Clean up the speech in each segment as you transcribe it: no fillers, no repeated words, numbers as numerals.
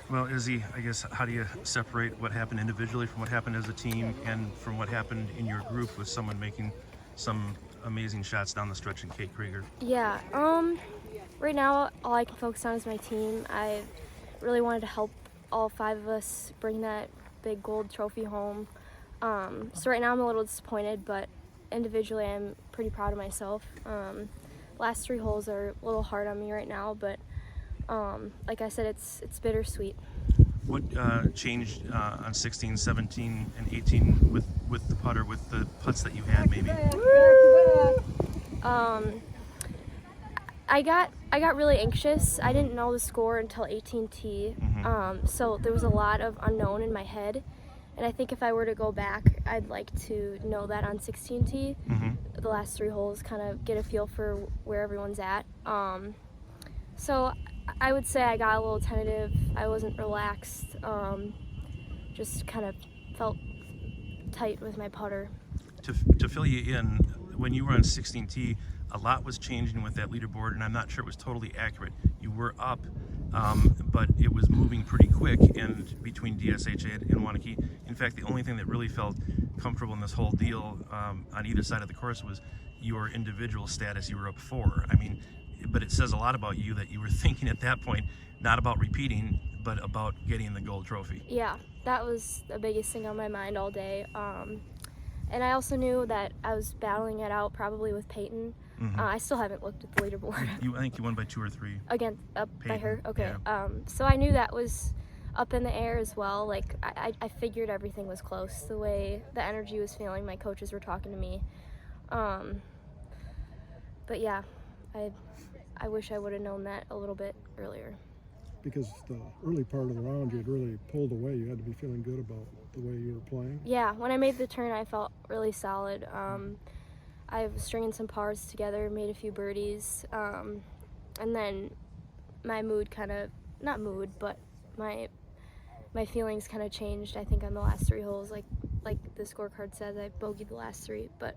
Well, Izzy, I guess how do you separate what happened individually from what happened as a team and from what happened in your group with someone making some amazing shots down the stretch in Kate Krieger? Yeah, right now all I can focus on is my team. I really wanted to help all 5 of us bring that big gold trophy home. So right now I'm a little disappointed, but individually I'm pretty proud of myself. Last 3 holes are a little hard on me right now, but like I said, it's bittersweet. What changed on 16, 17, and 18 with the putter, with the putts that you had maybe? I got really anxious. I didn't know the score until 18T, so there was a lot of unknown in my head. And I think if I were to go back, I'd like to know that on 16T, the last 3 holes, kind of get a feel for where everyone's at. So I would say I got a little tentative. I wasn't relaxed. Just kind of felt tight with my putter. To fill you in, when you were on 16T, a lot was changing with that leaderboard, and I'm not sure it was totally accurate. You were up, but it was moving pretty quick, and between DSHA and Waunakee. In fact, the only thing that really felt comfortable in this whole deal on either side of the course was your individual status. You were up 4. I mean, but it says a lot about you that you were thinking at that point, not about repeating, but about getting the gold trophy. Yeah, that was the biggest thing on my mind all day. And I also knew that I was battling it out probably with Peyton. I still haven't looked at the leaderboard. I think you won by 2 or 3. Again, up Peyton, by her? Okay. yeah. So I knew that was up in the air as well. Like, I figured everything was close. The way the energy was feeling, my coaches were talking to me. But yeah, I wish I would have known that a little bit earlier. Because the early part of the round you had really pulled away, you had to be feeling good about the way you were playing. Yeah, when I made the turn, I felt really solid. I was stringing some pars together, made a few birdies, and then my mood kind of, not mood, but my feelings kind of changed, I think, on the last 3 holes. Like the scorecard says, I bogeyed the last 3, but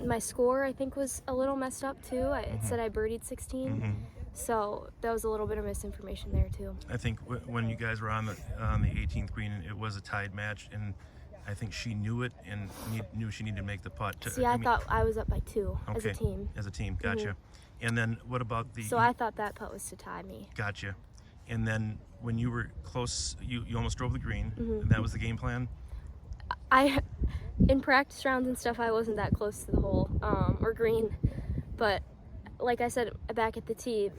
my score, I think, was a little messed up too. It said I birdied 16. So that was a little bit of misinformation there too. I think when you guys were on the 18th green, it was a tied match, and I think she knew it and knew she needed to make the putt. See, I thought I was up by 2 as a team. As a team, gotcha. And then what about the? So I thought that putt was to tie me. Gotcha. And then when you were close, you almost drove the green. And that was the game plan. In practice rounds and stuff, I wasn't that close to the hole or green, but like I said back at the tee,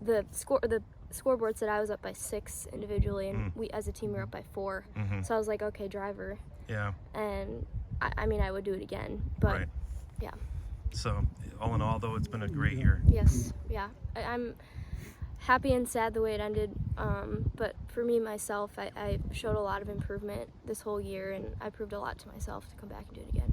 the scoreboard said I was up by 6 individually, and we as a team were up by 4. So I was like, okay, driver. Yeah. And I mean, I would do it again, but right. Yeah. So all in all, though, it's been a great year. Yes. Yeah. I'm happy and sad the way it ended, but for me, myself, I showed a lot of improvement this whole year, and I proved a lot to myself to come back and do it again.